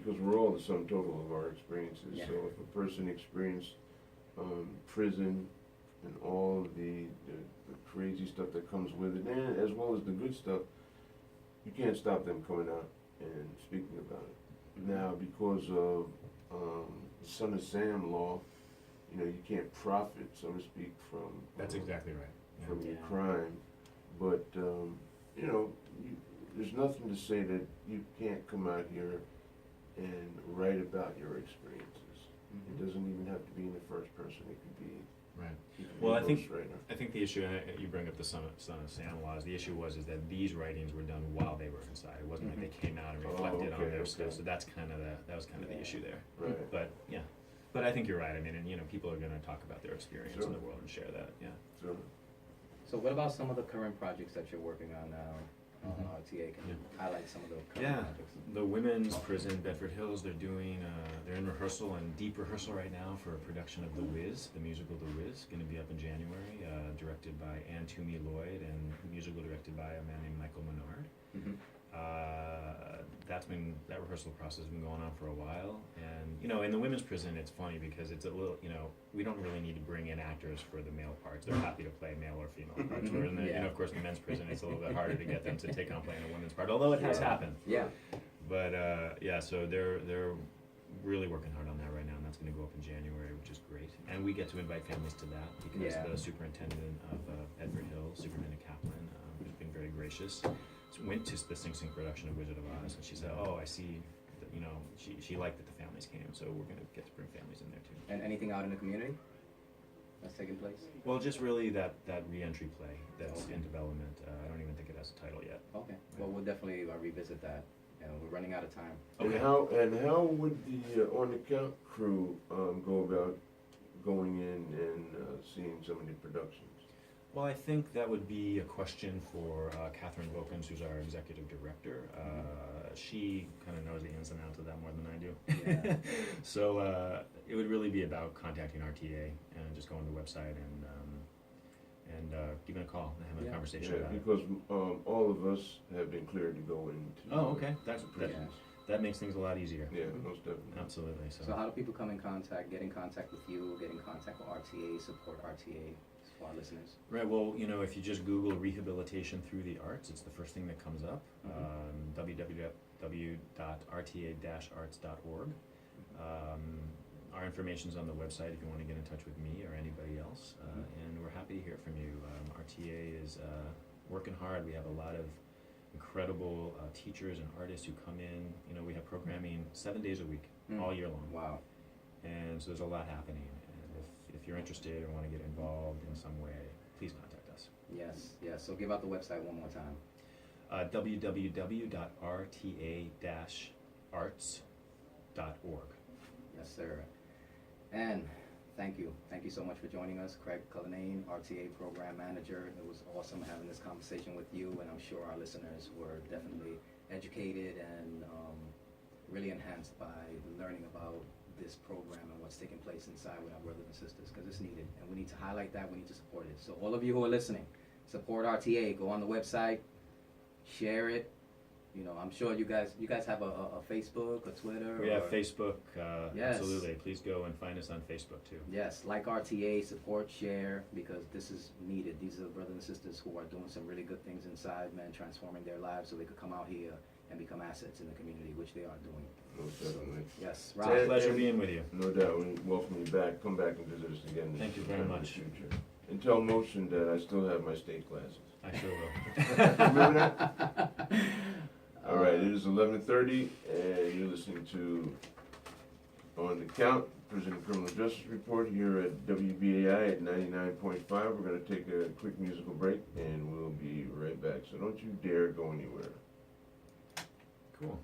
because we're all the sum total of our experiences. Yeah. So if a person experienced prison and all of the crazy stuff that comes with it, and as well as the good stuff, you can't stop them coming out and speaking about it. Now, because of the Son of Sam law, you can't profit, so to speak, from That's exactly right. Yeah. from your Yeah. crime. But there's nothing to say that you can't come out here and write about your experiences. It doesn't even have to be in the first person. It could be. Right. You can Well, be a I think ghostwriter. the issue, and you bring up the Son of Sam laws. The issue is that these writings were done while they were inside. It wasn't like they came out and reflected on their stuff. So that's kind of the issue there. Right. But yeah, but I think you're right. I mean, and people are going to talk about their experience in Sure. the world and share that. Yeah. So, So what about some of the current projects that you're working on now on RTA? Can you highlight some of the current projects? The women's prison, Bedford Hills, they're in rehearsal and deep rehearsal right now for a production of The Wiz, the musical The Wiz, going to be up in January, directed by Ann Toomey Lloyd and musical directed by a man named Michael Menard. That rehearsal process has been going on for a while, and in the women's prison it's funny because it's a little, we don't really need to bring in actors for the male parts. They're happy to play male or female parts. Where in the, of course, in the men's prison it's a little bit harder to get them to take on playing a women's part, although it has happened. Yeah. But so they're really working hard on that right now, and that's going to go up in January, which is great. And we get to invite families to that because the superintendent of Bedford Hills, Superintendent Kaplan, who's been very gracious, went to the Sing Sing production of Wizard of Oz, and she said, "Oh, I see." That, she liked that the families came, so we're going to get to bring families in there too. And anything out in the community that's taking place? Well, just really that re-entry play that's in development. I don't even think it has a title yet. Okay. Well, we'll definitely revisit that. We're running out of time. and how would the on the count crew go about going in and seeing some of the productions? Well, I think that would be a question for Catherine Wilkins, who's our executive director. She kind of knows the ins and outs of that more than I do. Yeah. So it would really be about contacting RTA and just going to the website and giving a call and having a conversation about it. Because all of us have been cleared to go into. Oh, okay. prisons. That makes things a lot easier. Yeah, most definitely. Absolutely. So how do people come in contact, get in contact with you, get in contact with RTA, support RTA for our listeners? Right, well, if you just Google Rehabilitation Through the Arts, it's the first thing that comes up, www.rta-arts.org. Our information's on the website if you want to get in touch with me or anybody else, and we're happy to hear from you. RTA is working hard. We have a lot of incredible teachers and artists who come in. We have programming 7 days a week, all year long. Wow. And so there's a lot happening. And if you're interested or want to get involved in some way, please contact us. Yes. So give out the website one more time. www.rta-arts.org. Yes, sir. And thank you so much for joining us, Craig Cullinane, RTA Program Manager. It was awesome having this conversation with you, and I'm sure our listeners were definitely educated and really enhanced by learning about this program and what's taking place inside with our brothers and sisters, because it's needed, and we need to highlight that, we need to support it. So all of you who are listening, support RTA, go on the website, share it. I'm sure you guys have a Facebook, a Twitter. We have Facebook. Yes. Absolutely. Please go and find us on Facebook too. Yes, like RTA, support, share, because this is needed. These are the brothers and sisters who are doing some really good things inside, man, transforming their lives so they could come out here and become assets in the community, which they are doing. Most definitely. Yes, It's a Rob. pleasure being with you. No doubt. We welcome you back. Come back and visit us again. Thank you very sometime much. In the future. And tell Motion that I still have my state glasses. I sure will. Remember that? All right, it is 11:30, and you're listening to On the Count, Prison and Criminal Justice Report here at WBAI at 99.5. We're going to take a quick musical break, and we'll be right back. So don't you dare go anywhere. Cool.